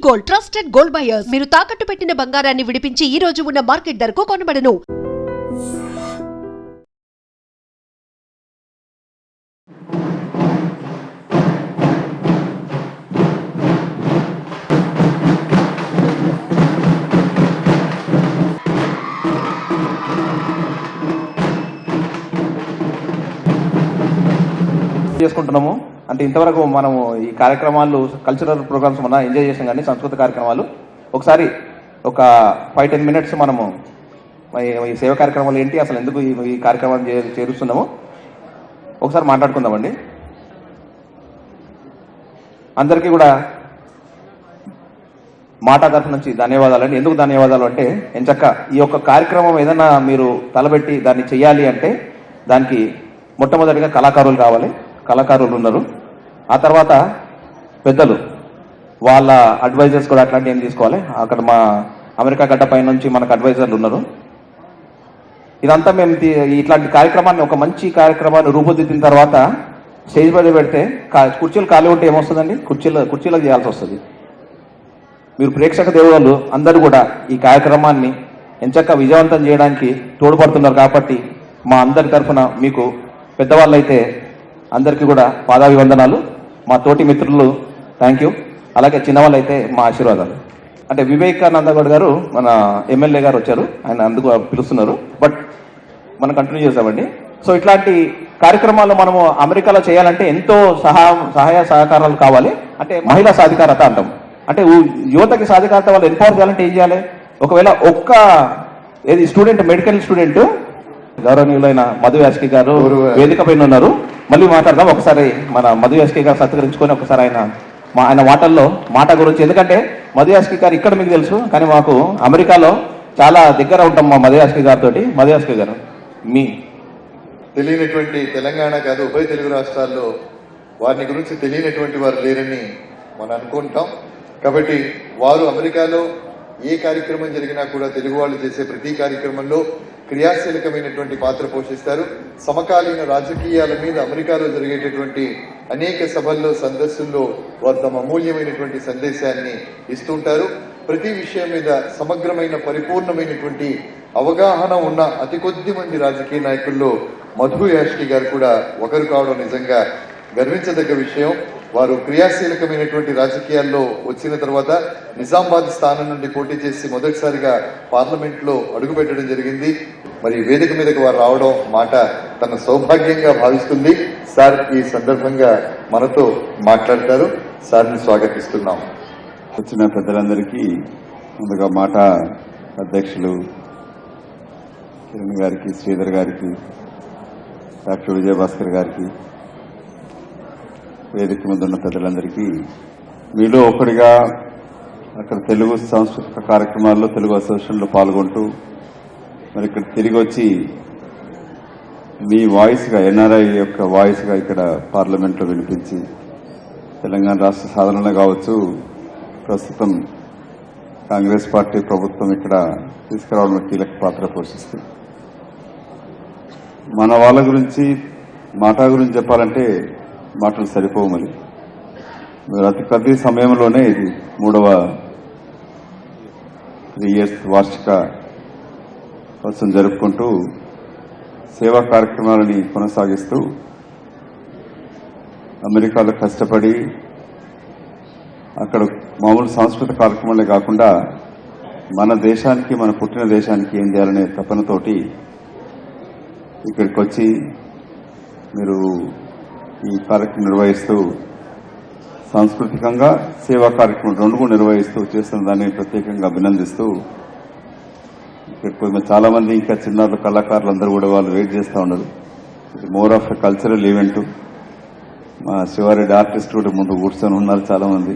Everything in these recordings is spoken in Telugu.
Gold, trusted gold buyers. మీరు తాకట్టు పెట్టిన బంగారాన్ని విడిపించి ఈ రోజు ఉన్న మార్కెట్ ధరకు కొనబడను. చేసుకుంటున్నాము. అంటే ఇంతవరకు మనము ఈ కార్యక్రమాలు కల్చరల్ ప్రోగ్రామ్స్ మనం ఎంజాయ్ చేసాం, కానీ సంస్కృత కార్యక్రమాలు ఒకసారి ఒక 5-10 minutes మనము ఈ సేవ కార్యక్రమాలు ఏంటి, అసలు ఎందుకు ఈ కార్యక్రమాలు చేరుస్తున్నాము ఒకసారి మాట్లాడుకుందామండి. అందరికీ కూడా మాట తరఫు నుంచి ధన్యవాదాలు అండి. ఎందుకు ధన్యవాదాలు అంటే, ఎంచక్క ఈ యొక్క కార్యక్రమం ఏదైనా మీరు తలబెట్టి దాన్ని చెయ్యాలి అంటే దానికి మొట్టమొదటిగా కళాకారులు కావాలి. కళాకారులు ఉన్నారు. ఆ తర్వాత పెద్దలు వాళ్ళ అడ్వైజర్స్ కూడా అట్లాంటివి ఏం తీసుకోవాలి. అక్కడ మా అమెరికా గడ్డ పై నుంచి మనకు అడ్వైజర్లు ఉన్నారు. ఇదంతా మేము ఇట్లాంటి కార్యక్రమాన్ని ఒక మంచి కార్యక్రమాన్ని రూపుదిద్దిన తర్వాత స్టేజ్ మీద పెడితే కుర్చీలు ఖాళీ ఉంటే ఏమొస్తుందండి, కుర్చీలకు చేయాల్సి వస్తుంది. మీరు ప్రేక్షక దేవుళ్ళు అందరూ కూడా ఈ కార్యక్రమాన్ని ఎంచక్క విజయవంతం చేయడానికి తోడ్పడుతున్నారు. కాబట్టి మా అందరి తరఫున మీకు పెద్దవాళ్ళైతే అందరికీ కూడా పాదాభివందనాలు. మా తోటి మిత్రులు థ్యాంక్ యూ. అలాగే చిన్నవాళ్ళైతే మా ఆశీర్వాదాలు. అంటే వివేకానంద గౌడ్ గారు మన ఎమ్మెల్యే గారు వచ్చారు, ఆయన అందుకు పిలుస్తున్నారు. బట్ మనం కంటిన్యూ చేసామండి. సో ఇట్లాంటి కార్యక్రమాలు మనము అమెరికాలో చేయాలంటే ఎంతో సహాయ సహకారాలు కావాలి. అంటే మహిళా సాధికారత అంటాం. అంటే యువతకి సాధికారత వాళ్ళు ఎంపవర్ చేయాలంటే ఏం చేయాలి? ఒకవేళ ఏది స్టూడెంట్, మెడికల్ స్టూడెంట్ గౌరవనీయులైన మధు యాస్కి గారు వేదిక పైన ఉన్నారు. మళ్ళీ మాట్లాడదాం. ఒకసారి మన మధు యాస్కి గారు సత్కరించుకొని ఒకసారి ఆయన మాటల్లో మాట గురించి, ఎందుకంటే మధు యాస్కి గారు ఇక్కడ మీకు తెలుసు, కానీ మాకు అమెరికాలో చాలా దగ్గర ఉంటాం మా మధు యాస్కి గారితో. మధు యాస్కి గారు మీ తెలియనటువంటి తెలంగాణ కాదు ఉభయ తెలుగు రాష్ట్రాల్లో వారిని గురించి తెలియనటువంటి వారు లేరని మనం అనుకుంటాం. కాబట్టి వారు అమెరికాలో ఏ కార్యక్రమం జరిగినా కూడా తెలుగు వాళ్ళు చేసే ప్రతి కార్యక్రమంలో క్రియాశీలకమైనటువంటి పాత్ర పోషిస్తారు. సమకాలీన రాజకీయాల మీద అమెరికాలో జరిగేటటువంటి అనేక సభల్లో, సదస్సుల్లో వారు తమ అమూల్యమైనటువంటి సందేశాన్ని ఇస్తుంటారు. ప్రతి విషయం మీద సమగ్రమైన, పరిపూర్ణమైనటువంటి అవగాహన ఉన్న అతి కొద్ది మంది రాజకీయ నాయకుల్లో మధు యాష్కి గారు కూడా ఒకరు కావడం నిజంగా గర్వించదగ్గ విషయం. వారు క్రియాశీలకమైనటువంటి రాజకీయాల్లో వచ్చిన తర్వాత నిజామాబాద్ స్థానం నుండి పోటీ చేసి మొదటిసారిగా పార్లమెంట్ లో అడుగుపెట్టడం జరిగింది. మరి వేదిక మీదకి వారు రావడం మాట తన సౌభాగ్యంగా భావిస్తుంది. సార్ ఈ సందర్భంగా మనతో మాట్లాడతారు. సార్ని స్వాగతిస్తున్నాం. వచ్చిన పెద్దలందరికీ ముందుగా మాట అధ్యక్షులు కిరణ్ గారికి, శ్రీధర్ గారికి, డాక్టర్ విజయభాస్కర్ గారికి, వేదిక మీద ఉన్న పెద్దలందరికీ, మీలో ఒకటిగా అక్కడ తెలుగు సాంస్కృతిక కార్యక్రమాల్లో తెలుగు అసోసియేషన్లో పాల్గొంటూ మరి ఇక్కడ తిరిగి వచ్చి మీ వాయిస్గా, ఎన్ఆర్ఐ యొక్క వాయిస్గా ఇక్కడ పార్లమెంట్లో వినిపించి తెలంగాణ రాష్ట్ర సాధనలో కావచ్చు, ప్రస్తుతం కాంగ్రెస్ పార్టీ ప్రభుత్వం ఇక్కడ తీసుకురావడంలో కీలక పాత్ర పోషిస్తుంది. మన వాళ్ళ గురించి, మాట గురించి చెప్పాలంటే మాటలు సరిపోవు. మరి అతి కొద్ది సమయంలోనే ఇది 3వ 3 years వార్షిక ఉత్సవం జరుపుకుంటూ సేవా కార్యక్రమాలని కొనసాగిస్తూ అమెరికాలో కష్టపడి అక్కడ మామూలు సాంస్కృతిక కార్యక్రమాలే కాకుండా మన దేశానికి, మన పుట్టిన దేశానికి ఏం చేయాలనే తపనతోటి ఇక్కడికి వచ్చి మీరు ఈ కార్యక్రమం నిర్వహిస్తూ సాంస్కృతికంగా సేవా కార్యక్రమం 2 కూడా నిర్వహిస్తూ చేస్తున్న దాన్ని ప్రత్యేకంగా అభినందిస్తూ, ఇక్కడ చాలా మంది ఇంకా చిన్నారులు, కళాకారులు అందరూ కూడా వాళ్ళు వెయిట్ చేస్తూ ఉన్నారు. ఇది more of a cultural event. మా శివారెడ్డి ఆర్టిస్ట్ కూడా ముందు కూర్చొని ఉన్నారు చాలా మంది.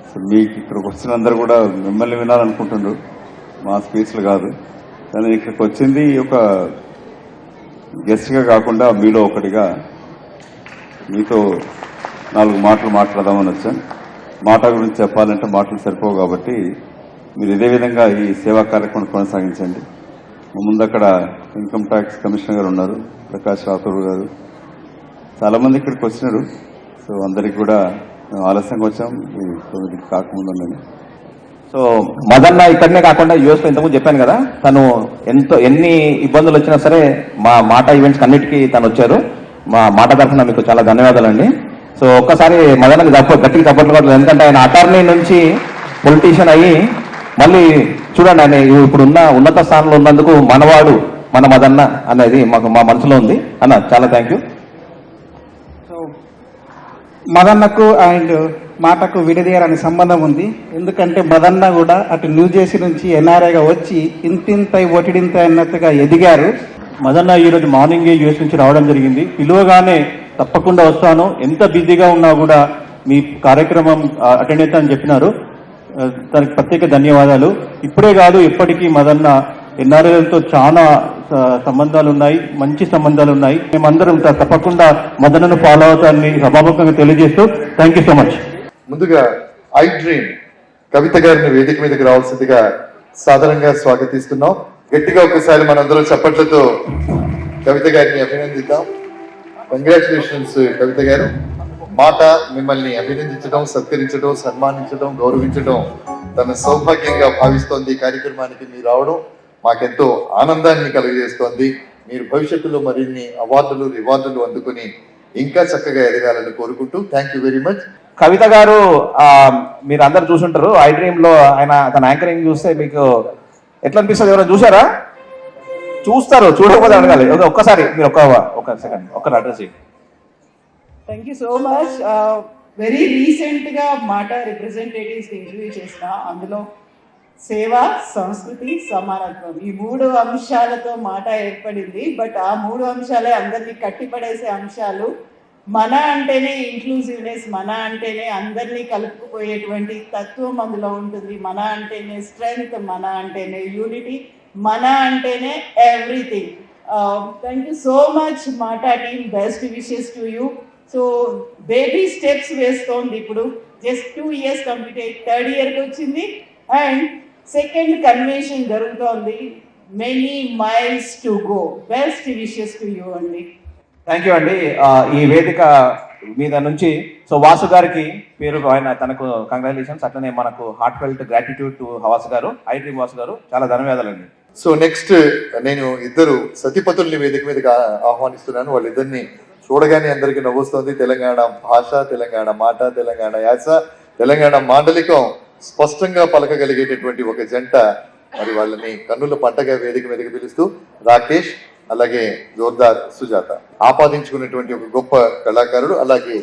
సో మీకు ఇక్కడికి వచ్చిన అందరూ కూడా మిమ్మల్ని వినాలనుకుంటున్నారు, మా స్పీచ్లు కాదు. కానీ ఇక్కడికి వచ్చింది ఒక గెస్ట్గా కాకుండా మీలో ఒకటిగా మీతో 4 మాటలు మాట్లాడదామని వచ్చాను. మాట గురించి చెప్పాలంటే మాటలు సరిపోవు. కాబట్టి మీరు ఇదే విధంగా ఈ సేవా కార్యక్రమం కొనసాగించండి. ముందు అక్కడ ఇన్కమ్ ట్యాక్స్ కమిషనర్ గారు ఉన్నారు, ప్రకాష్ రాథోడ్ గారు, చాలా మంది ఇక్కడికి వచ్చినారు. సో అందరికి కూడా మేము ఆలస్యంగా వచ్చాం, ఈ 9కి కాకముందని. సో మదన్న ఇక్కడనే కాకుండా యూఎస్ లో ఇంతకుముందు చెప్పాను కదా, తను ఎన్ని ఇబ్బందులు వచ్చినా సరే మా మాట ఈవెంట్స్ అన్నిటికీ తను వచ్చారు. మా మాట తరఫున మీకు చాలా ధన్యవాదాలండి. సో ఒక్కసారి మదన్నకి గట్టిగా సపోర్ట్ కావట్లేదు, ఎందుకంటే ఆయన అటార్నీ నుంచి పొలిటీషియన్ అయ్యి మళ్ళీ చూడండి, ఆయన ఇప్పుడు ఉన్నత స్థానంలో ఉన్నందుకు మనవాడు మన మదన్న అనేది మా మనసులో ఉంది అన్న. చాలా థ్యాంక్ యూ. మదన్నకు అండ్ మాటకు విడదీయరాని సంబంధం ఉంది. ఎందుకంటే మదన్న కూడా అటు న్యూజెర్సీ నుంచి ఎన్ఆర్ఐగా వచ్చి ఇంతింతై ఒటిడింతై అన్నట్టుగా ఎదిగారు. మదన్న ఈరోజు మార్నింగే యూఎస్ నుంచి రావడం జరిగింది. పిలువగానే తప్పకుండా వస్తాను, ఎంత బిజీగా ఉన్నా కూడా మీ కార్యక్రమం అటెండ్ అవుతా అని చెప్పినారు. దానికి ప్రత్యేక ధన్యవాదాలు. ఇప్పుడే కాదు, ఎప్పటికీ మదన్న ఎన్ఆర్ఐలతో చాలా సంబంధాలు ఉన్నాయి, మంచి సంబంధాలు ఉన్నాయి. మేమందరం తప్పకుండా మదన్నను ఫాలో అవుతానని సభాముఖంగా తెలియజేస్తూ థ్యాంక్ యూ సో మచ్. ముందుగా ఐ డ్రీమ్ కవిత గారిని వేదిక మీదకి రావాల్సిందిగా సాధారణంగా స్వాగతిస్తున్నాం. గట్టిగా ఒకసారి మనందరం చప్పట్లతో కవిత గారిని అభినందిద్దాం. కంగ్రాచులేషన్స్ కవిత గారు. మాట మిమ్మల్ని అభినందించడం, సత్కరించడం, సన్మానించడం, గౌరవించడం తన సౌభాగ్యంగా భావిస్తోంది. ఈ కార్యక్రమానికి మీరు రావడం మాకెంతో ఆనందాన్ని కలుగజేస్తోంది. మీరు భవిష్యత్తులో మరిన్ని అవార్డులు రివార్డులు అందుకుని ఇంకా చక్కగా ఎదగాలని కోరుకుంటూ థ్యాంక్ యూ వెరీ మచ్. కవిత గారు మీరు అందరు చూసుంటారు, ఐ డ్రీమ్ లో ఆయన తన యాంకరింగ్ చూస్తే మీకు ఎట్లా అనిపిస్తుంది? ఎవరైనా చూసారా? చూస్తారు, చూడకపోతే అడగాలి. ఒక్కసారి మీరు ఒక సెకండ్ ఒక్క అడ్రస్ చేయండి. Thank you so much. Very recent గా మాట రిప్రజెంటేటివ్స్ ఇంటర్వ్యూ చేసిన, అందులో సేవ, సంస్కృతి, సమానత్వం ఈ 3 అంశాలతో మాట ఏర్పడింది. బట్ ఆ 3 అంశాలే అందరినీ కట్టిపడేసే అంశాలు. మన అంటేనే ఇంక్లూజివ్నెస్, మన అంటేనే అందరినీ కలుపుకుపోయేటువంటి తత్వం అందులో ఉంటుంది. మన అంటేనే స్ట్రెంగ్త్, మన అంటేనే యూనిటీ, మన అంటేనే everything. Thank you so much Mata team. Best wishes to you. So baby steps వేస్తోంది. ఇప్పుడు జస్ట్ 2 years కంప్లీట్ అయ్యి 3rd yearకి వచ్చింది అండ్ 2nd కన్వెన్షన్ జరుగుతోంది. Many miles to go. Best wishes to you అండి. థ్యాంక్ యూ అండి. ఈ వేదిక మీద నుంచి సో వాసు గారికి పేరు ఆయన తనకు కంగ్రాచులేషన్స్. అట్లనే మనకు heart felt gratitude to Vasu గారు, ఐ డ్రీమ్ వాసు గారు, చాలా ధన్యవాదాలండి. సో నెక్స్ట్ నేను ఇద్దరు సతిపతుల్ని వేదిక మీదకి ఆహ్వానిస్తున్నాను. వాళ్ళిద్దరిని చూడగానే అందరికీ నవ్వొస్తుంది. తెలంగాణ భాష, తెలంగాణ మాట, తెలంగాణ యాస, తెలంగాణ మాండలికం స్పష్టంగా పలకగలిగేటటువంటి ఒక జంట. మరి వాళ్ళని కన్నుల పంటగా వేదిక మీదకి పిలుస్తూ రాకేష్, అలాగే జోర్దార్ సుజాత ఆపాదించుకున్నటువంటి ఒక గొప్ప కళాకారుడు. అలాగే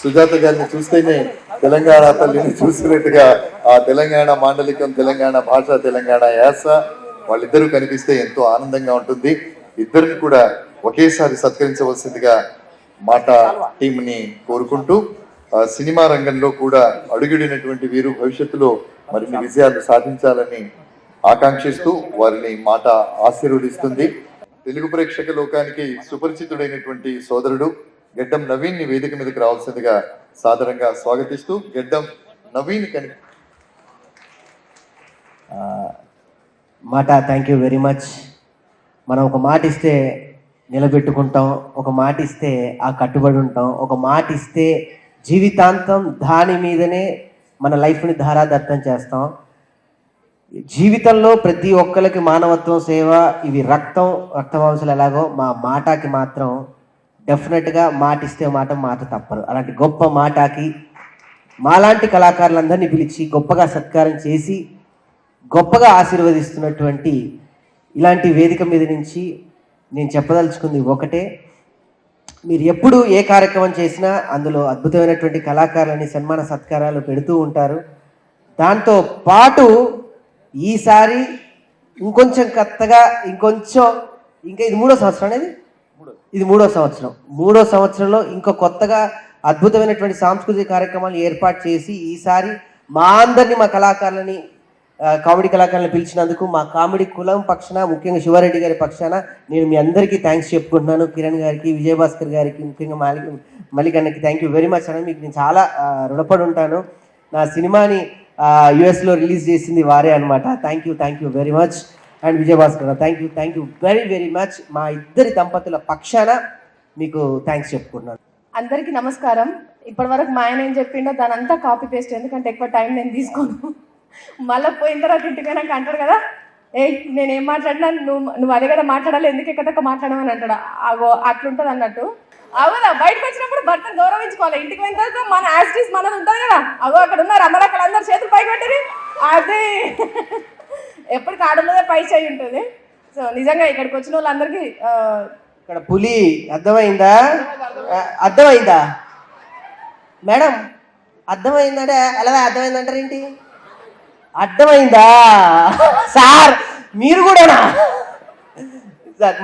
సుజాత గారిని చూస్తేనే తెలంగాణ తల్లిని చూసినట్టుగా ఆ తెలంగాణ మాండలికం, తెలంగాణ భాష, తెలంగాణ యాస వాళ్ళిద్దరూ కనిపిస్తే ఎంతో ఆనందంగా ఉంటుంది. ఇద్దరిని కూడా ఒకేసారి సత్కరించవలసిందిగా మాట టీంని కోరుకుంటూ, సినిమా రంగంలో కూడా అడుగుడినటువంటి వీరు భవిష్యత్తులో మరిన్ని విజయాలు సాధించాలని ఆకాంక్షిస్తూ వారిని మాట ఆశీర్వదిస్తుంది. తెలుగు ప్రేక్షక లోకానికి సుపరిచితుడైనటువంటి సోదరుడు గెడ్డం నవీన్ ని వేదిక మీదకి రావాల్సిందిగా సాదరంగా స్వాగతిస్తూ, గెడ్డం నవీన్ మాట థ్యాంక్ యూ వెరీ మచ్. మనం ఒక మాట ఇస్తే నిలబెట్టుకుంటాం, ఒక మాట ఇస్తే ఆ కట్టుబడి ఉంటాం, ఒక మాట ఇస్తే జీవితాంతం దాని మీదనే మన లైఫ్ని ధారాదత్తం చేస్తాం. జీవితంలో ప్రతి ఒక్కరికి మానవత్వం, సేవ ఇవి రక్తమాంసాలు ఎలాగో మా మాటకి మాత్రం డెఫినెట్గా మాట ఇస్తే మాట తప్పరు. అలాంటి గొప్ప మాటకి మాలాంటి కళాకారులందరినీ పిలిచి గొప్పగా సత్కారం చేసి గొప్పగా ఆశీర్వదిస్తున్నటువంటి ఇలాంటి వేదిక మీద నుంచి నేను చెప్పదలుచుకుంది ఒకటే, మీరు ఎప్పుడు ఏ కార్యక్రమం చేసినా అందులో అద్భుతమైనటువంటి కళాకారులని సన్మాన సత్కారాలు పెడుతూ ఉంటారు. దాంతో పాటు ఈసారి ఇంకొంచెం కొత్తగా ఇంకా ఇది 3వ సంవత్సరం అనేది, ఇది 3వ సంవత్సరం. 3వ సంవత్సరంలో ఇంకా కొత్తగా అద్భుతమైనటువంటి సాంస్కృతిక కార్యక్రమాలు ఏర్పాటు చేసి ఈసారి మా అందరినీ, మా కళాకారులని, కామెడీ కళాకారులను పిలిచినందుకు మా కామెడీ కులం పక్షాన, ముఖ్యంగా శివారెడ్డి గారి పక్షాన నేను మీ అందరికీ థ్యాంక్స్ చెప్పుకుంటున్నాను. కిరణ్ గారికి, విజయభాస్కర్ గారికి, ముఖ్యంగా మల్లిక్ అన్నకి థ్యాంక్ యూ వెరీ మచ్ అని మీకు నేను చాలా రుణపడి ఉంటాను. నా సినిమాని యుఎస్లో రిలీజ్ చేసింది వారే అనమాట. Thank you very much. And Vijayabhaskar thank you very much. మా ఇద్దరి దంపతుల పక్షాన మీకు థ్యాంక్స్ చెప్పుకుంటున్నాను. అందరికీ నమస్కారం. ఇప్పటివరకు మా ఆయన ఏం చెప్పిండో దాని అంతా కాపీ పేస్ట్, ఎందుకంటే ఎక్కువ టైం నేను తీసుకోను. మళ్ళీ పోయిన తర్వాత ఇంటికి పోయినాక అంటాడు కదా, నేనేం మాట్లాడినా నువ్వు అదే కదా మాట్లాడాలి, ఎందుకు ఎక్కడక్క మాట్లాడమని అంటాడు. అగో అట్లుంటుంది అన్నట్టు. అవునా, బయటకు వచ్చినప్పుడు భర్తను గౌరవించుకోవాలి. ఇంటికి పోయిన తర్వాత మన యాస్టీస్ మనది ఉంటుంది కదా. అగో అక్కడ ఉన్నారు అమ్మలక్కలు, అందరు చేతులు పైకి పెట్టింది. అది ఎప్పటికి ఆడలేదే పై చేయి ఉంటుంది. సో నిజంగా ఇక్కడికి వచ్చిన వాళ్ళందరికీ ఇక్కడ పులి అర్థమైందా? అర్థమైందా మేడం? అర్థమైందంటే అలాగే అర్థమైందంటారు ఏంటి? అర్థమైందా సార్? మీరు కూడానా సార్?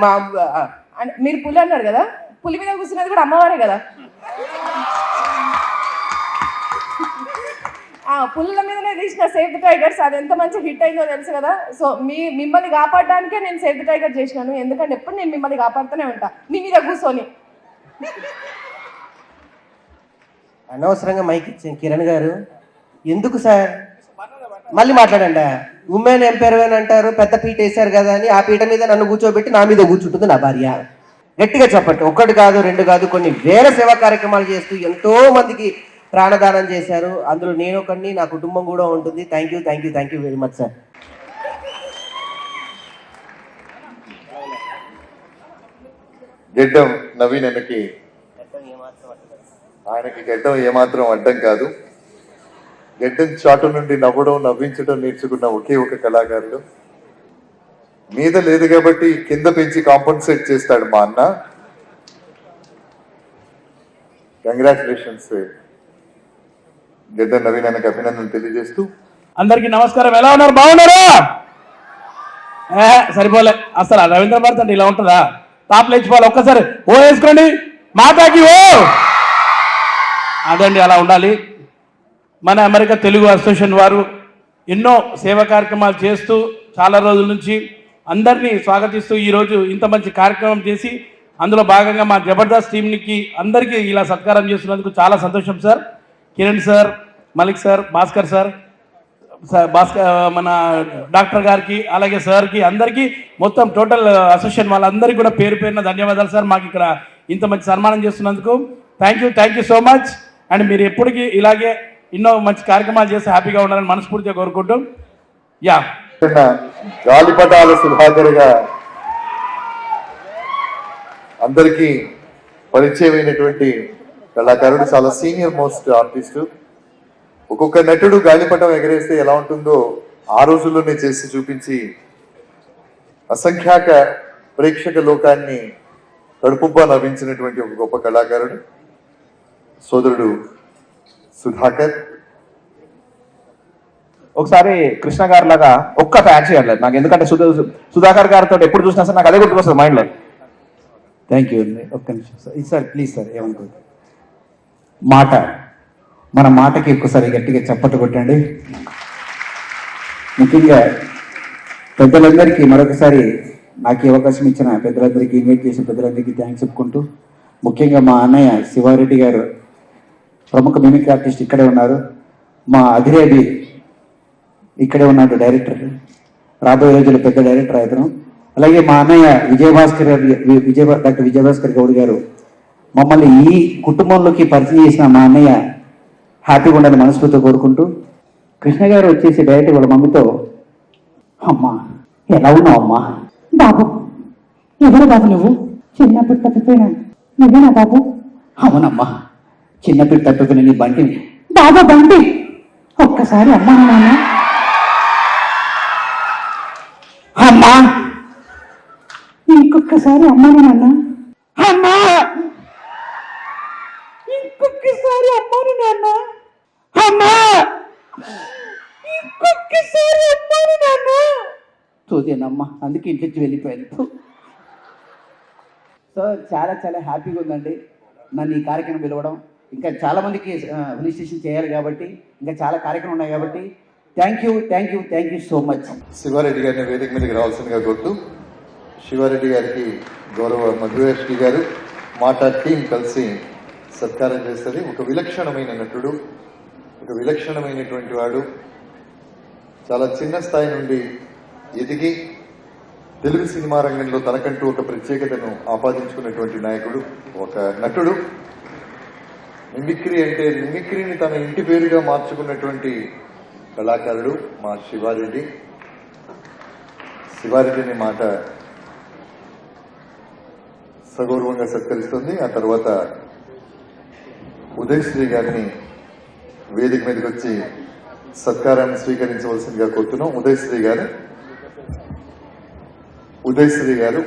మీరు పులి అన్నారు కదా, పులి మీద కూర్చున్నది కూడా అమ్మవారే కదా. పుల్ల మీదనే తీసిన సేవ్ ది టైగర్స్, అది ఎంత మంచి హిట్ అయిందో తెలుసు కదా. సో మిమ్మల్ని కాపాడడానికే నేను సేవ్ ది టైగర్ చేసినాను, ఎందుకంటే ఎప్పుడు నేను మిమ్మల్ని కాపాడుతూనే ఉంటా మీ మీద కూర్చొని. అనవసరంగా మైక్ ఇచ్చాను కిరణ్ గారు. ఎందుకు సార్? మళ్ళీ మాట్లాడండి. ఉమెన్ ఎంపైర్మెంట్ అంటారు, పెద్ద పీట వేశారు కదా అని ఆ పీట మీద నన్ను కూర్చోబెట్టి నా మీద కూర్చుంటుంది నా భార్య. గట్టిగా చెప్పండి. ఒకటి కాదు, రెండు కాదు, కొన్ని వేల సేవా కార్యక్రమాలు చేస్తూ ఎంతో మందికి ప్రాణదానం చేశారు. అందులో నేను ఒకరిని, నా కుటుంబం కూడా ఉంటుంది. Thank you very much sir. Geddam Naveen ఆయనకి గెడ్డం ఏమాత్రం అడ్డం కాదు. గెడ్డం చాటు నుండి నవ్వడం, నవ్వించడం నేర్చుకున్న ఒకే ఒక కళాకారుడు. మీద లేదు కాబట్టి కింద పెంచి కాంపన్సేట్ చేస్తాడు మా అన్న. కంగ్రాచులేషన్స్ గెడ్డం నవీన్ అన్నకి అభినందనలు తెలియజేస్తూ, అందరికీ నమస్కారం. ఎలా ఉన్నారు? బాగున్నారా? సరిపోలే అసలు. రవీంద్ర భారతి అంటే ఇలా ఉంటుందా? టాప్ లేచిపోవాలి. ఒక్కసారి ఓ వేసుకోండి, మాతాకి ఓ. అదండి, అలా ఉండాలి. మన అమెరికా తెలుగు అసోసియేషన్ వారు ఎన్నో సేవా కార్యక్రమాలు చేస్తూ చాలా రోజుల నుంచి అందరినీ స్వాగతిస్తూ ఈరోజు ఇంత మంచి కార్యక్రమం చేసి అందులో భాగంగా మా జబర్దస్త్ టీంకి అందరికీ ఇలా సత్కారం చేస్తున్నందుకు చాలా సంతోషం sir. Kiran sir, Malik sir, Bhaskar sir, మన డాక్టర్ గారికి, అలాగే సార్కి, అందరికీ మొత్తం టోటల్ అసోసియేషన్ వాళ్ళందరికీ కూడా పేరు పేరున ధన్యవాదాలు సార్. మాకు ఇక్కడ ఇంత మంచి సన్మానం చేస్తున్నందుకు thank you so much. And మీరు ఎప్పటికీ ఇలాగే ఎన్నో మంచి కార్యక్రమాలు చేసి హ్యాపీగా ఉండాలని మనస్ఫూర్తిగా కోరుకుంటూ గాలిపటాల సుధాకర్ గా అందరికీ పరిచయమైనటువంటి కళాకారుడు, చాలా సీనియర్ మోస్ట్ ఆర్టిస్టు. ఒక్కొక్క నటుడు గాలిపటం ఎగరేస్తే ఎలా ఉంటుందో ఆ రోజుల్లోనే చేసి చూపించి అసంఖ్యాక ప్రేక్షక లోకాన్ని కడుపుబ్బా నవ్వించినటువంటి ఒక గొప్ప కళాకారుడు సోదరుడు సుధాకర్. ఒకసారి కృష్ణ గారి లాగా ఒక్క యాడ్ చేయాలి నాకు, ఎందుకంటే సుధాకర్ గారితో ఎప్పుడు చూసినా సార్ నాకు అదే గుర్తుకొస్తుంది మైండ్లో. థ్యాంక్ యూ అండి. ఒక్క నిమిషం సార్. సార్ ప్లీజ్ సార్, ఏమనుకోండి. మన మాటకి ఒక్కసారి గట్టిగా చప్పట్లు కొట్టండి. ముఖ్యంగా పెద్దలందరికీ మరొకసారి నాకు ఈ అవకాశం ఇచ్చిన పెద్దలందరికీ, ఇన్వైట్ చేసిన పెద్దలందరికీ థ్యాంక్స్ చెప్పుకుంటూ, ముఖ్యంగా మా అన్నయ్య శివారెడ్డి గారు ప్రముఖ మిమిక్రీ ఆర్టిస్ట్ ఇక్కడే ఉన్నారు. మా అధిరేడి ఇక్కడే ఉన్నాడు, డైరెక్టర్, రాబోయే రోజుల్లో పెద్ద డైరెక్టర్ అవుతాను. అలాగే మా అన్నయ్య డాక్టర్ విజయభాస్కర్ గౌడ్ గారు మమ్మల్ని ఈ కుటుంబంలోకి పరిచయం చేసిన మా అన్నయ్య హ్యాపీగా ఉండాలని మనస్ఫూర్తిగా కోరుకుంటూ, కృష్ణ గారు వచ్చేసి డైరెక్ట్ వాళ్ళ మమ్మీతో, అమ్మా ఎలా ఉన్నావు అమ్మా? బాబు ఎవరు బాబు నువ్వు? చిన్నప్పుడు తప్పిపోయినా నువ్వేనా బాబు? అవునమ్మా, చిన్నప్పుడు తప్పిపోయిన నీ బంటిని. బాబా బంటి, ఒక్కసారి అమ్మా నాన్న. అమ్మా ఇంకొకసారి అమ్మా నాన్న. అమ్మా ఇంకొకసారి అమ్మాను నాన్న. అమ్మా ఇంకొకసారి అమ్మాను నాన్న. చూదేనమ్మా, అందుకే ఇంటికి వెళ్ళిపోయాను. సో చాలా చాలా హ్యాపీగా ఉందండి నన్ను ఈ కార్యక్రమం పిలవడం. ఇంకా చాలా మందికి రిజిస్ట్రేషన్ చేయాలి కాబట్టి, ఇంకా చాలా కార్యక్రమం ఉన్నాయి కాబట్టి thank you so much. Sivareddy గారిని వేదిక మీదకి రావాల్సిందిగా కోరుతూ, శివారెడ్డి గారికి గౌరవ మధురేష్కి గారు, మాట టీం కలిసి సత్కారం చేస్తుంది. ఒక విలక్షణమైన నటుడు, ఒక విలక్షణమైనటువంటి వాడు, చాలా చిన్న స్థాయి నుండి ఎదిగి తెలుగు సినిమా రంగంలో తనకంటూ ఒక ప్రత్యేకతను ఆపాదించుకున్నటువంటి నాయకుడు, ఒక నటుడు. మిమిక్రీ అంటే మిమిక్రీని తన ఇంటి పేరుగా మార్చుకున్నటువంటి కళాకారుడు మా శివారెడ్డి. శివారెడ్డిని మాట సగౌరవంగా సత్కరిస్తుంది. ఆ తర్వాత ఉదయశ్రీ గారిని వేదిక మీదకి వచ్చి సత్కారాన్ని స్వీకరించవలసిందిగా కోరుతున్నాం. ఉదయశ్రీ గారు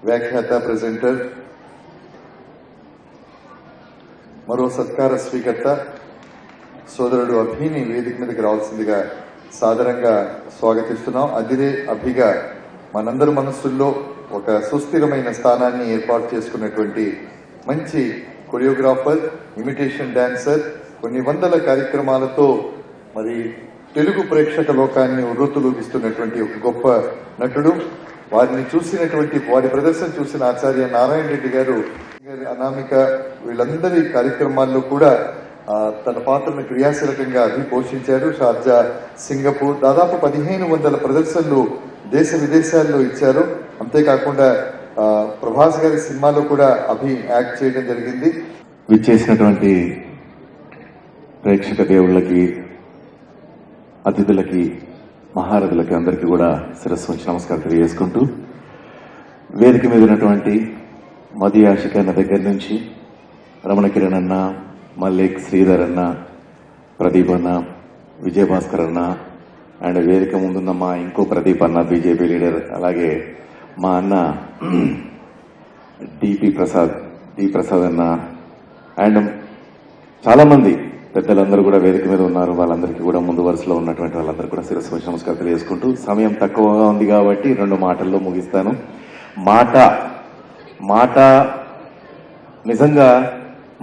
వ్యాఖ్యాత, ప్రెజెంటర్. మరో సత్కార స్వీకర్త సోదరుడు అభిని వేదిక మీదకి రావాల్సిందిగా సాదరంగా స్వాగతిస్తున్నాం. అదిరే అభిగా మనందరి మనస్సుల్లో ఒక సుస్థిరమైన స్థానాన్ని ఏర్పాటు చేసుకున్నటువంటి మంచి కొరియోగ్రాఫర్, ఇమిటేషన్ డాన్సర్, కొన్ని వందల కార్యక్రమాలతో మరి తెలుగు ప్రేక్షక లోకాన్ని ఉర్రూతలూగిస్తున్నటువంటి ఒక గొప్ప నటుడు. వారి ప్రదర్శన చూసిన ఆచార్య నారాయణ రెడ్డి గారు, అనామిక, వీళ్ళందరి కార్యక్రమాల్లో కూడా తన పాత్రను క్రియాశీలకంగా పోషించారు. షార్జా, సింగపూర్ దాదాపు 1500 ప్రదర్శనలు దేశ విదేశాల్లో ఇచ్చారు. అంతేకాకుండా ప్రభాస్ గారి సినిమాలో కూడా యాక్ట్ చేయడం జరిగింది. విచ్చేసినటువంటి ప్రేక్షక దేవుళ్ళకి, అతిథులకి, మహారథులకి అందరికీ కూడా శిరస్సు వచ్చి నమస్కారం తెలియజేసుకుంటూ, వేదిక మీద ఉన్నటువంటి మది ఆశిక అన్న దగ్గర నుంచి రమణ కిరణ్ అన్న, మల్లిక్, శ్రీధర్ అన్న, ప్రదీప్ అన్న, విజయభాస్కర్ అన్న, అండ్ వేదిక ముందున్న మా ఇంకో ప్రదీప్ అన్న, బీజేపీ లీడర్, అలాగే మా అన్న డి ప్రసాద్ అన్న, అండ్ చాలా మంది పెద్దలందరూ కూడా వేదిక మీద ఉన్నారు. వాళ్ళందరికీ కూడా ముందు వరుసలో ఉన్నటువంటి వాళ్ళందరూ కూడా శిరస్సు వచ్చి నమస్కారం తెలియజేసుకుంటూ, సమయం తక్కువగా ఉంది కాబట్టి 2 మాటల్లో ముగిస్తాను. మాట నిజంగా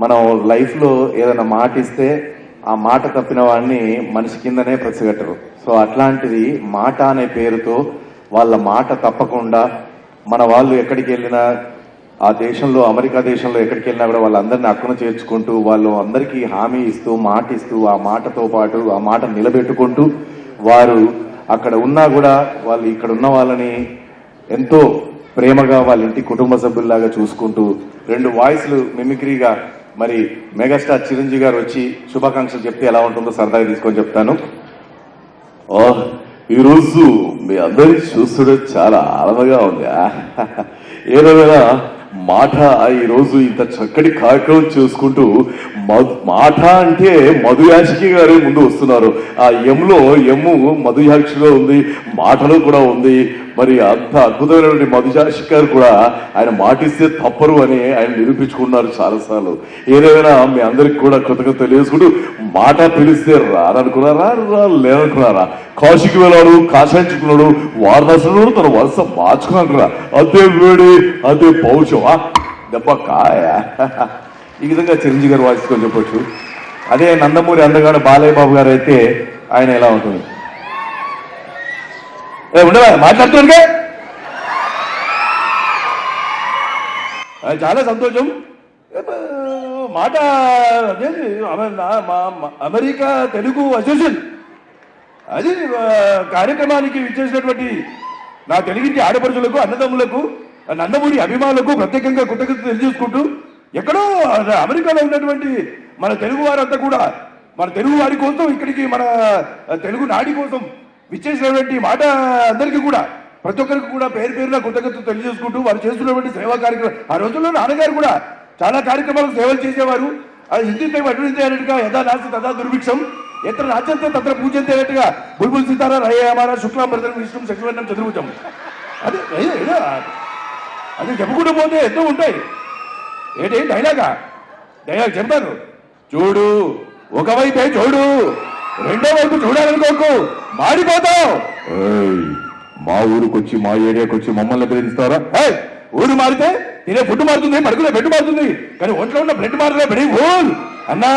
మనం లైఫ్ లో ఏదైనా మాట ఇస్తే ఆ మాట తప్పిన వాడిని మనిషి కిందనే ప్రతిగట్టరు. సో అట్లాంటిది మాట అనే పేరుతో వాళ్ళ మాట తప్పకుండా మన వాళ్ళు ఎక్కడికి వెళ్ళినా, ఆ దేశంలో, అమెరికా దేశంలో ఎక్కడికి వెళ్ళినా కూడా వాళ్ళందరినీ అక్కున చేర్చుకుంటూ, వాళ్ళు అందరికీ హామీ ఇస్తూ, మాట ఇస్తూ, ఆ మాటతో పాటు ఆ మాట నిలబెట్టుకుంటూ, వారు అక్కడ ఉన్నా కూడా వాళ్ళు ఇక్కడ ఉన్న వాళ్ళని ఎంతో ప్రేమగా వాళ్ళ ఇంటి కుటుంబ సభ్యుల్లాగా చూసుకుంటూ, 2 వాయిస్లు మిమిక్రీగా మరి మెగాస్టార్ చిరంజీవి గారు వచ్చి శుభాకాంక్షలు చెప్తే ఎలా ఉంటుందో సరదాగా తీసుకొని చెప్తాను. ఈరోజు మీ అందరినీ చూస్తుంటే చాలా ఆనందంగా ఉంది. ఏదైనా మాట ఈరోజు ఇంత చక్కటి కార్యక్రమం చేసుకుంటూ, మాట అంటే మధుయాక్షికి గారే ముందు వస్తున్నారు. ఆ ఎమ్లో ఎమ్ము మధుయాక్షిగా ఉంది, మాటలో కూడా ఉంది. మరి అంత అద్భుతమైనటువంటి మధుయాక్షి గారు కూడా ఆయన మాటిస్తే తప్పరు అని ఆయన నిరూపించుకున్నారు చాలాసార్లు. ఏదైనా మీ అందరికి కూడా కృతజ్ఞత తెలియజేసుకుంటూ, మాట పిలిస్తే రారనుకున్నారా, లేదనుకున్నారా? కాశీకి వెళ్ళాడు, కాశాయించుకున్నాడు, వారణాసిలో తన వరుస మార్చుకున్నాడు. అదే వేడి, అదే పౌరుషమా, దెబ్బ కాయ. ఈ విధంగా చిరంజీవి గారు వాయిస్కొని చెప్పొచ్చు. అదే నందమూరి అందగాడు బాలయ్య బాబు గారు అయితే ఆయన ఎలా ఉంటుంది? ఉండవా మాట్లాడుతుంటే చాలా సంతోషం. మాట అదేంటి, అమెరికా తెలుగు అసోసియేషన్ అది కార్యక్రమానికి విచ్చేసినటువంటి నా తెలుగింటి ఆడపడుచులకు, అన్నదమ్ములకు, నందమూరి అభిమానులకు ప్రత్యేకంగా కృతజ్ఞత తెలియజేసుకుంటూ, ఎక్కడో అమెరికాలో ఉన్నటువంటి మన తెలుగు వారంతా కూడా, మన తెలుగు వారి కోసం, ఇక్కడికి మన తెలుగు నాడి కోసం విచ్చేసినటువంటి మాట అందరికీ కూడా, ప్రతి ఒక్కరికి కూడా పేరు పేరున కృతజ్ఞతలు తెలియజేసుకుంటూ, వారు చేస్తున్నటువంటి సేవా కార్యక్రమం, ఆ రోజుల్లో నాన్నగారు కూడా చాలా కార్యక్రమాలకు సేవలు చేసేవారు. అది హిందీ అటువంటి అన్నట్టుగా యథా నాస్తి తథా దుర్భిక్షం, ఎత్ర రాజ్యంతో తత్ర పూజంతే అన్నట్టుగా బుల్బుల్ సీతారా రయమారా శుక్లాంబరధరం విష్ణు శశివర్ణం చతుర్భుజం. అదే అది చెప్పుకుంటూ పోతే ఎంతో ఉంటాయి. ఏంటి డైలాగ్ చెప్తారు. చూడు, ఒకవైపే చూడు, రెండో వైపు చూడాలనుకోకు, మారిపోతావు. మా ఊరికి వచ్చి, మా ఏరియాకి వచ్చి మమ్మల్ని బెదిరిస్తారా? ఊరు మారితే తినే ఫుడ్ మారుతుంది, పడుకునే బెడ్ మారుతుంది, కానీ ఒంట్లో ఉన్న బ్లడ్ మారలే బెడి ఊల్ అన్నా.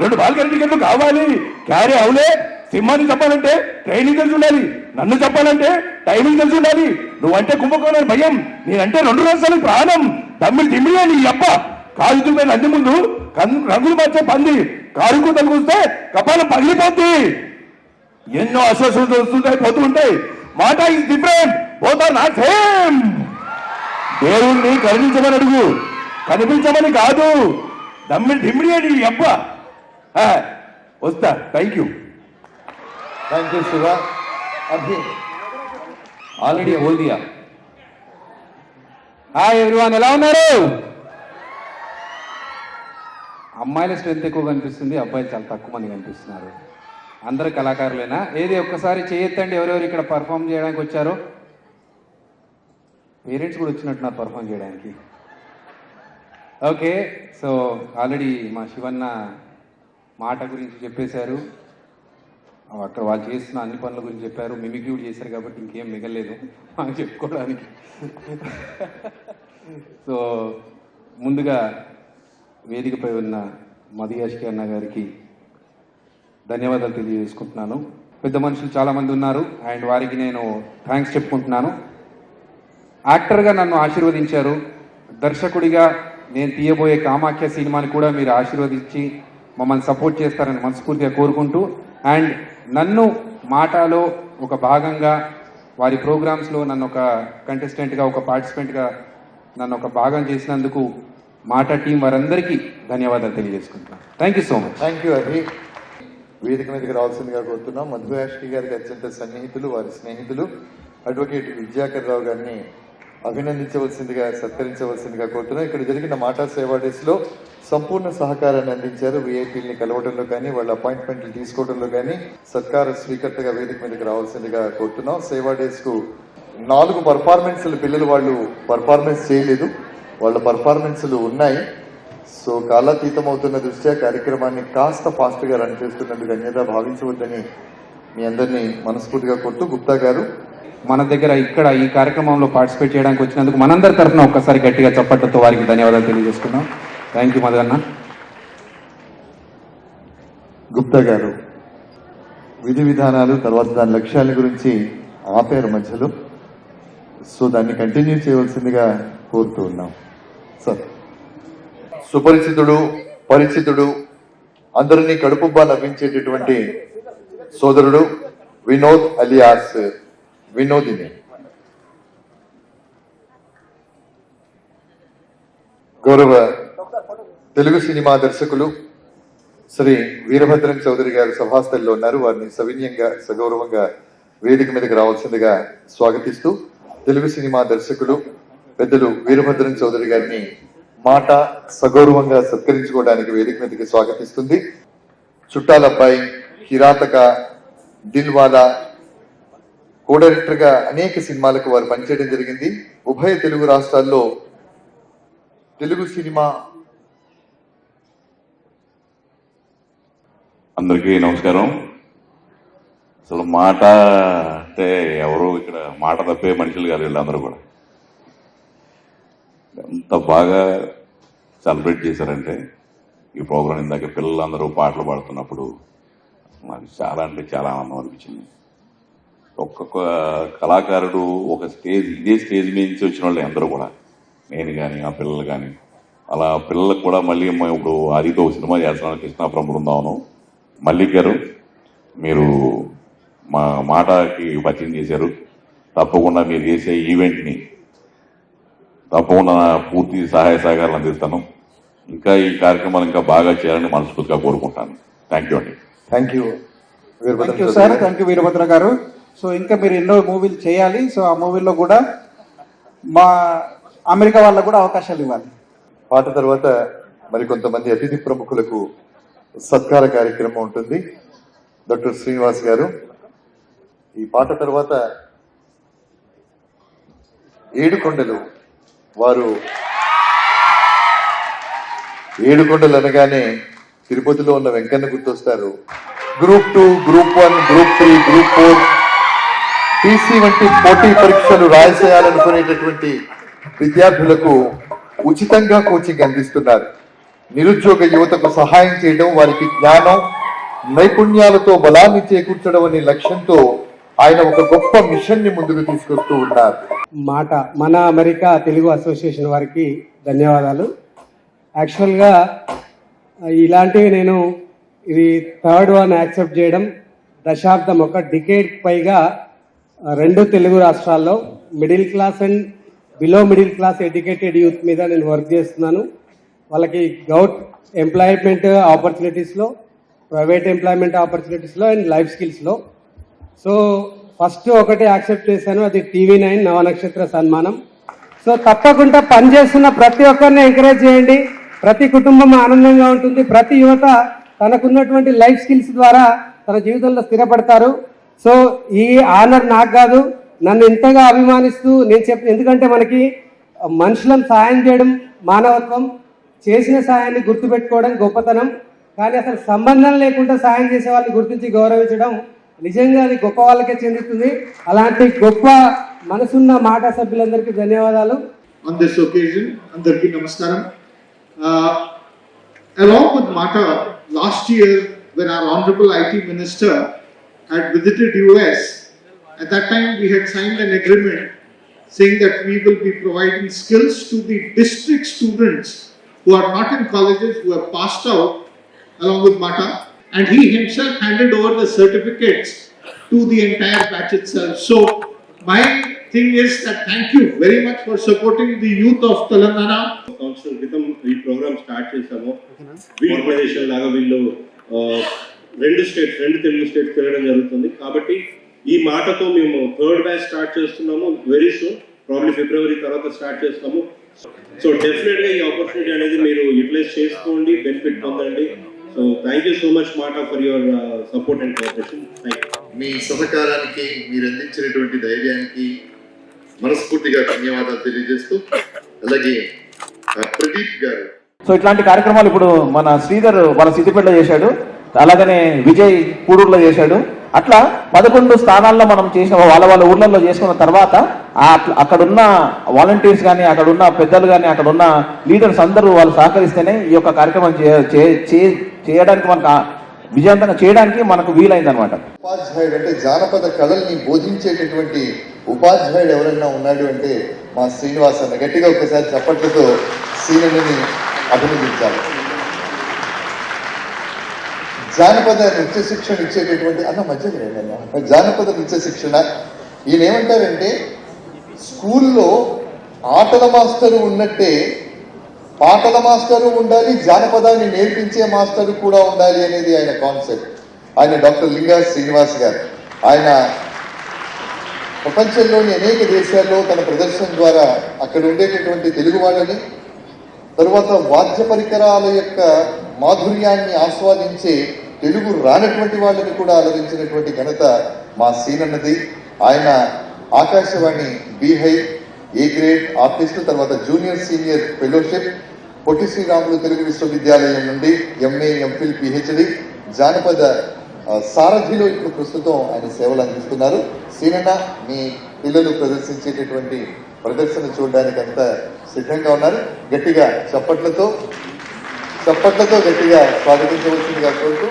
2 బాల్కనీ టికెట్లు కావాలి, క్యారీ అవులే. సింహాన్ని చెప్పాలంటే ట్రైనింగ్ తెలిసి ఉండాలి, నన్ను చెప్పాలంటే టైమింగ్ తెలిసి ఉండాలి. నువ్వంటే కుంభకోణాన్ని భయం, నేనంటే 2 రాష్ట్రాలకు ప్రాణం. దిమ్మిడియా నీ అబ్బ, కాలుతుపై నంది ముందు రంగులు మార్చే పంది, కారుకు తలుగుస్తే కపాలం పగిలిపోద్ది. ఎన్నో అసోసియేషన్స్ వస్తుంటాయి, పోతూ ఉంటాయి. మాట is different, both are not same. దేవుణ్ణి కరుణించమని అడుగు, కనిపించమని కాదు. దిమ్మిడి అబ్బా వస్తా. Thank you Shiva. అభి ఆల్రెడీ హోల్ దియా. హాయ్ ఎవ్రీవన్, ఎలా ఉన్నారు? అమ్మాయిల స్ట్రెంత్ ఎక్కువ కనిపిస్తుంది, అబ్బాయిలు చాలా తక్కువ మంది కనిపిస్తున్నారు. అందరు కళాకారులేనా? ఏది ఒక్కసారి చేయొద్దండి ఎవరెవరు ఇక్కడ పర్ఫామ్ చేయడానికి వచ్చారో. పేరెంట్స్ కూడా వచ్చినట్టున్నారు పర్ఫామ్ చేయడానికి. ఓకే, సో ఆల్రెడీ మా శివన్న మాట గురించి చెప్పేశారు, అక్కడ వాళ్ళు చేస్తున్న అన్ని పనుల గురించి చెప్పారు, మిమిక్రీ కూడా చేశారు కాబట్టి ఇంకేం మిగలేదు మాకు చెప్పుకోవడానికి. సో ముందుగా వేదికపై ఉన్న మధుయాష్కి అన్న గారికి ధన్యవాదాలు తెలియజేసుకుంటున్నాను. పెద్ద మనుషులు చాలామంది ఉన్నారు అండ్ వారికి నేను థ్యాంక్స్ చెప్పుకుంటున్నాను. యాక్టర్గా నన్ను ఆశీర్వదించారు, దర్శకుడిగా నేను తీయబోయే కామాఖ్య సినిమాని కూడా మీరు ఆశీర్వదించి మమ్మల్ని సపోర్ట్ చేస్తారని మనస్ఫూర్తిగా కోరుకుంటూ, అండ్ నన్ను మాటలో ఒక భాగంగా వారి ప్రోగ్రామ్స్లో నన్ను ఒక కంటెస్టెంట్గా, ఒక పార్టిసిపెంట్గా నన్ను ఒక భాగం చేసినందుకు మాట టీం వారందరికీ ధన్యవాదాలు తెలియజేసుకుంటున్నాను. Thank you so much. Thank you Abhi. వేదిక మీదకి రావాల్సిందిగా కోరుతున్నాం. మధుయాష్కి గారికి అత్యంత సన్నిహితులు, వారి స్నేహితులు అడ్వకేట్ విద్యాకర్ రావు గారిని అభినందించవలసిందిగా, సత్కరించవలసిందిగా కోరుతున్నాం. ఇక్కడ జరిగిన మాటా సేవా డేస్ లో సంపూర్ణ సహకారాన్ని అందించారు. విఐపీని కలవడంలో కానీ, వాళ్ళ అపాయింట్మెంట్లు తీసుకోవడంలో కానీ సత్కార స్వీకర్తగా వేదిక మీదకి రావాల్సిందిగా కోరుతున్నాం. సేవా డేస్ కు 4 పర్ఫార్మెన్స్లు పిల్లలు వాళ్ళు పర్ఫార్మెన్స్ చేయలేదు, వాళ్ళ పర్ఫార్మెన్స్లు ఉన్నాయి. సో కాలాతీతం అవుతున్న దృష్ట్యా కార్యక్రమాన్ని కాస్త ఫాస్ట్ గా రన్ చేస్తున్నందుకు అన్యదా భావించవద్దని మీ అందరినీ మనస్ఫూర్తిగా కోరుతూ, గుప్తా గారు మన దగ్గర ఇక్కడ ఈ కార్యక్రమంలో పార్టిసిపేట్ చేయడానికి వచ్చినందుకు మనందరి తరఫున ఒక్కసారి గట్టిగా చప్పట్లతో వారికి ధన్యవాదాలు తెలియజేసుకున్నాం. థ్యాంక్ యూ మధు అన్న. గుప్తా గారు విధి విధానాలు, తర్వాత దాని లక్ష్యాల గురించి ఆపారు మధ్యలో, సో దాన్ని కంటిన్యూ చేయవలసిందిగా కోరుతూ ఉన్నాం. సార్, సుపరిచితుడు, పరిచితుడు, అందరినీ కడుపుబ్బా నవ్వించేటటువంటి సోదరుడు వినోద్ అలియాస్ వినోదిని. గౌరవ తెలుగు సినిమా దర్శకులు శ్రీ వీరభద్రం చౌదరి గారు సభాస్థలిలో ఉన్నారు. వారిని సవినయంగా, సగౌరవంగా వేదిక మీదకి రావాల్సిందిగా స్వాగతిస్తూ, తెలుగు సినిమా దర్శకులు పెద్దలు వీరభద్రం చౌదరి గారిని మాట సగౌరవంగా సత్కరించుకోవడానికి వేదిక మీదకి స్వాగతిస్తుంది. చుట్టాలబ్బాయి, కిరాతక, దిల్వాలా, కో డైరెక్టర్ గా అనేక సినిమాలకు వారు పనిచేయడం జరిగింది. ఉభయ తెలుగు రాష్ట్రాల్లో తెలుగు సినిమా. అందరికీ నమస్కారం. అసలు మాట అంటే ఎవరు ఇక్కడ మాట తప్పే మనుషులు కాదు వీళ్ళందరూ కూడా. ఎంత బాగా సెలబ్రేట్ చేశారంటే ఈ ప్రోగ్రాం. ఇందాక పిల్లలందరూ పాటలు పాడుతున్నప్పుడు నాకు చాలా అంటే చాలా ఆనందం అనిపించింది. ఒక్కొక్క కళాకారుడు ఒక స్టేజ్, ఇదే స్టేజ్ మీద నుంచి వచ్చిన వాళ్ళు అందరూ కూడా, నేను కానీ ఆ పిల్లలు కానీ, అలా పిల్లలకు కూడా మళ్ళీ ఇప్పుడు ఆదితో సినిమా చేస్తున్నాను, కృష్ణాపురం బృందావనం. మల్లిక్ గారు, మీరు మా మాటకి పరిచయం చేశారు. తప్పకుండా మీరు చేసే ఈవెంట్ని తప్పకుండా పూర్తి సహాయ సహకారాలు అందిస్తాను. ఇంకా ఈ కార్యక్రమాలు ఇంకా బాగా చేయాలని మనస్ఫూర్తిగా కోరుకుంటాను. థ్యాంక్ యూ అండి. Thank you sir. Thank you Veerabhadra గారు. సో ఇంకా మీరు ఎన్నో మూవీలు చేయాలి. సో ఆ మూవీల్లో కూడా మా అమెరికా వాళ్ళకు కూడా అవకాశాలు ఇవ్వాలి. పాట తర్వాత మరికొంతమంది అతిథి ప్రముఖులకు సత్కార కార్యక్రమం ఉంటుంది. డాక్టర్ శ్రీనివాస్ గారు ఈ పాట తర్వాత ఏడుకొండలు, వారు ఏడుకొండలు అనగానే తిరుపతిలో ఉన్న వెంకన్న గుర్తొస్తారు. Group 2, group 1, group 3, group 4, TC వంటి పోటీ పరీక్షలు రాసేయాలనుకునేటటువంటి విద్యార్థులకు ఉచితంగా కోచింగ్ అందిస్తున్నారు. నిరుద్యోగ యువతకు సహాయం చేయడం, వారికి జ్ఞానం, నైపుణ్యాలతో బలాన్ని చేకూర్చడం అనే లక్ష్యంతో ఆయన ఒక గొప్ప మిషన్ ని ముందుకు తీసుకొస్తూ ఉన్నారు. మాట మన అమెరికా తెలుగు అసోసియేషన్ వారికి ధన్యవాదాలు. యాక్చువల్గా ఇలాంటివి నేను ఇది 3rd వన్ యాక్సెప్ట్ చేయడం. దశాబ్దం, ఒక డికేడ్ పైగా 2 తెలుగు రాష్ట్రాల్లో middle class and below middle class educated youth మీద నేను వర్క్ చేస్తున్నాను. వాళ్ళకి ఎంప్లాయ్మెంట్ ఆపర్చునిటీస్లో, ప్రైవేట్ ఎంప్లాయ్మెంట్ ఆపర్చునిటీస్లో అండ్ లైఫ్ స్కిల్స్లో. సో ఫస్ట్ ఒకటి యాక్సెప్ట్ చేశాను, అది TV9 నవనక్షత్ర సన్మానం. సో తప్పకుండా పనిచేస్తున్న ప్రతి ఒక్కరిని ఎంకరేజ్ చేయండి. ప్రతి కుటుంబం ఆనందంగా ఉంటుంది. ప్రతి యువత తనకున్నటువంటి లైఫ్ స్కిల్స్ ద్వారా తన జీవితంలో స్థిరపడతారు. సో ఈ ఆనర్ నాకు కాదు, నన్ను ఎంతగా అభిమానిస్తూ ఎందుకంటే మనకి మనుషులను సాయం చేయడం మానవత్వం, చేసిన సాయాన్ని గుర్తుపెట్టుకోవడం గొప్పతనం. కానీ అసలు సంబంధం లేకుండా సాయం చేసే వాళ్ళని గుర్తించి గౌరవించడం నిజంగా అది గొప్ప వాళ్ళకే చెందుతుంది. అలాంటి గొప్ప మనసున్న మాట సభ్యులందరికీ ధన్యవాదాలు. On this occasion, Andarki Namaskaram. Along with Mata, last year when our Honorable IT Minister had visited US, at that time we had signed an agreement saying that we will be providing skills to the district students who are not in colleges, who have passed out along with Mata, and he himself handed over the certificates to the entire batch itself. So my thing is that thank you very much for supporting the youth of Telangana. సంవత్సరం క్రితం ఈ ప్రోగ్రామ్ స్టార్ట్ చేశాము. ఆర్గనైజేషన్ లాగా వీళ్ళు రెండు తెలుగు స్టేట్స్ తిరగడం జరుగుతుంది. కాబట్టి ఈ మాటతో మేము 3rd బ్యాచ్ స్టార్ట్ చేస్తున్నాము. వెరీ సూన్, ప్రాబ్లీ ఫిబ్రవరి తర్వాత స్టార్ట్ చేస్తాము. సో డెఫినెట్ గా ఈ ఆపర్చునిటీ అనేది మీరు యూటిలైజ్ చేసుకోండి, బెనిఫిట్ పొందండి. So thank you so much Mata for your support and cooperation. Thank you. మీ సహకారానికి, మీరు అందించినటువంటి ధైర్యానికి మనస్ఫూర్తిగా ధన్యవాదాలు తెలియజేస్తూ, అలాగే ప్రదీప్ గారు. సో ఇట్లాంటి కార్యక్రమాలు ఇప్పుడు మన శ్రీధర్ మన సిద్దిపేటలో చేశాడు, అలాగనే విజయ్ పూడూరులో చేశాడు. అట్లా 11 స్థానాల్లో మనం చేసిన వాళ్ళ ఊర్లలో చేసుకున్న తర్వాత అక్కడున్న వాలంటీర్స్ కానీ, అక్కడున్న పెద్దలు కానీ, అక్కడున్న లీడర్స్ అందరూ వాళ్ళు సహకరిస్తేనే ఈ యొక్క కార్యక్రమం చేయడానికి మనకు విజయవంతంగా చేయడానికి మనకు వీలైంది అనమాట. ఉపాధ్యాయుడు అంటే జానపద కళల్ని బోధించేటటువంటి ఉపాధ్యాయుడు ఎవరైనా ఉన్నాడు అంటే మా శ్రీనివాస్ అన్న. గట్టిగా ఒకసారి చప్పట్లతో శ్రీనిని అభినందించాలి. జానపద నృత్య శిక్షణ ఇచ్చేటటువంటి జానపద నృత్య శిక్షణ ఈయన ఏమంటారంటే, స్కూల్లో ఆటల మాస్టరు ఉన్నట్టే పాటల మాస్టరు ఉండాలి, జానపదాన్ని నేర్పించే మాస్టరు కూడా ఉండాలి అనేది ఆయన కాన్సెప్ట్. ఆయన డాక్టర్ లింగా శ్రీనివాస్ గారు. ఆయన ప్రపంచంలోని అనేక దేశాల్లో తన ప్రదర్శన ద్వారా అక్కడ ఉండేటటువంటి తెలుగు వాళ్ళని, తరువాత వాద్య పరికరాల యొక్క మాధుర్యాన్ని ఆస్వాదించే తెలుగు రానటువంటి వాళ్ళని కూడా అలరించినటువంటి ఘనత మా సీనన్నది. ఆయన Akashvani beehive A grade artist, తర్వాత junior senior fellowship, Potti Sriramulu Telugu విశ్వవిద్యాలయం నుండి MA, MPhil, PhD, జానపద సారథిలో ఇప్పుడు ప్రస్తుతం ఆయన సేవలు అందిస్తున్నారు. సీనన్న, మీ పిల్లలు ప్రదర్శించేటటువంటి ప్రదర్శన చూడడానికి అంతా సిద్ధంగా ఉన్నారు. గట్టిగా చప్పట్లతో గట్టిగా స్వాగతించవలసిందిగా కోరుతూ,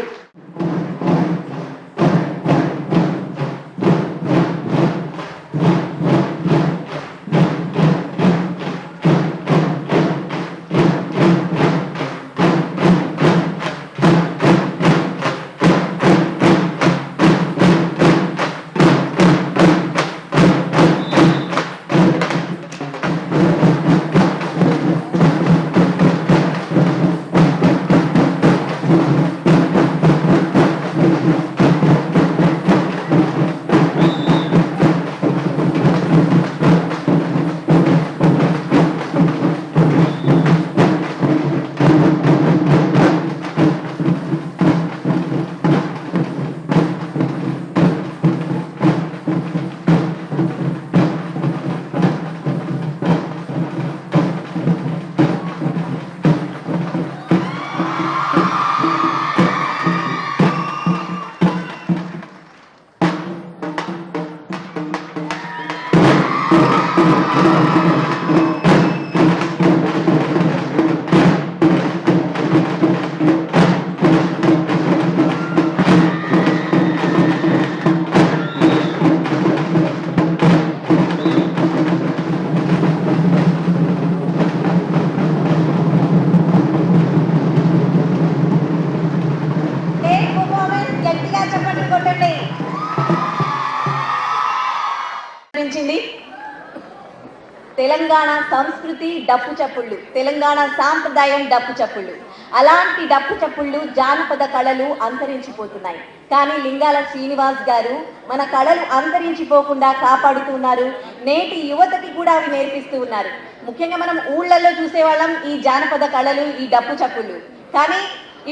తెలంగాణ సంస్కృతి డప్పు చప్పుళ్ళు, తెలంగాణ సాంప్రదాయం డప్పు చప్పుళ్ళు. అలాంటి డప్పు చప్పుళ్ళు, జానపద కళలు అంతరించిపోతున్నాయి. కానీ లింగాల శ్రీనివాస్ గారు మన కళలు అంతరించిపోకుండా కాపాడుతున్నారు. నేటి యువతకి కూడా అవి నేర్పిస్తూ ఉన్నారు. ముఖ్యంగా మనం ఊళ్ళల్లో చూసేవాళ్ళం ఈ జానపద కళలు, ఈ డప్పు చప్పుళ్ళు. కానీ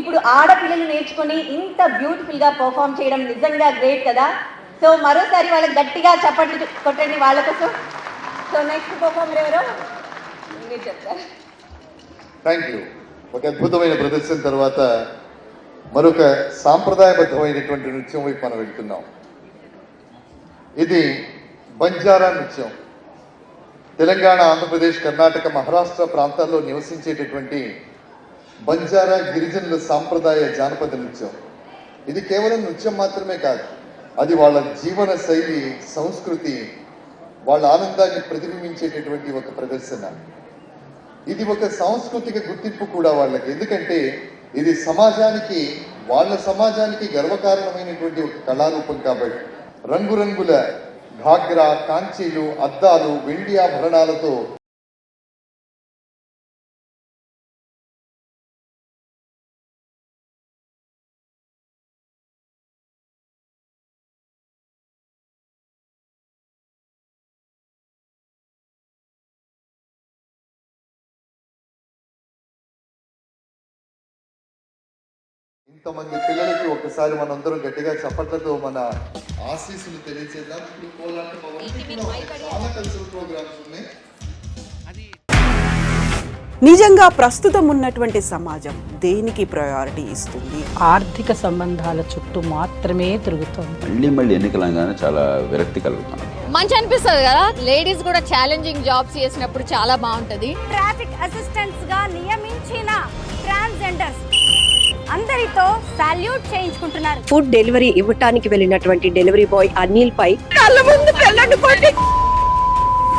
ఇప్పుడు ఆడపిల్లలు నేర్చుకొని ఇంత బ్యూటిఫుల్గా పర్ఫామ్ చేయడం నిజంగా గ్రేట్ కదా. సో మరోసారి వాళ్ళకి గట్టిగా చప్పట్లు కొట్టండి వాళ్ళ కోసం. సో నెక్స్ట్ పర్ఫార్మర్ ఎవరో మీరు చెప్తారు. Thank you. ఒక అద్భుతమైన ప్రదర్శన తర్వాత మరొక సాంప్రదాయబద్ధమైనటువంటి నృత్యం వైపు మనం వెళ్తున్నాం. ఇది బంజారా నృత్యం. తెలంగాణ, ఆంధ్రప్రదేశ్, కర్ణాటక, మహారాష్ట్ర ప్రాంతాల్లో నివసించేటటువంటి బంజారా గిరిజనుల సాంప్రదాయ జానపద నృత్యం. ఇది కేవలం నృత్యం మాత్రమే కాదు, అది వాళ్ళ జీవన శైలి, సంస్కృతి, వాళ్ళ ఆనందాన్ని ప్రతిబింబించేటటువంటి ఒక ప్రదర్శన. ఇది ఒక సాంస్కృతిక గుర్తింపు కూడా వాళ్ళకి. ఎందుకంటే ఇది సమాజానికి, వాళ్ళ సమాజానికి గర్వకారణమైనటువంటి ఒక కళారూపం కాబట్టి రంగురంగుల ఘాగ్రా, కాంచీలు, అద్దాలు, వెండి ఆభరణాలతో ఇంతమంది పిల్లలకి ఒకసారి మనందరం గట్టిగా చప్పట్లతో మన ఆశీస్సులు తెలియజేద్దాం. ఇప్పుడు కోలాటం చాలా కల్చరల్ ప్రోగ్రామ్స్ ఉన్నాయి. నిజంగా ప్రస్తుతం ఉన్నటువంటి సమాజం దేనికి ప్రయారిటీ ఇస్తుంది? ఆర్థిక సంబంధాల చుట్టూ మాత్రమే తిరుగుతోంది. మళ్ళీ ఎన్నికలంగానే చాలా విరక్తి కలుగుతున్నాం. మంచి అనిపిస్తుంది కదా. లేడీస్ కూడా ఛాలెంజింగ్ జాబ్స్ చేసినప్పుడు చాలా బాగుంటది. ట్రాఫిక్ అసిస్టెంట్స్ గా నియమించిన ట్రాన్స్జెండర్స్ అందరితో సాల్యూట్ చేయించుకుంటున్నారు. ఫుడ్ డెలివరీ ఇవ్వటానికి వెళ్ళినటువంటి డెలివరీ బాయ్ అనిల్ పై కళ్ళ ముందు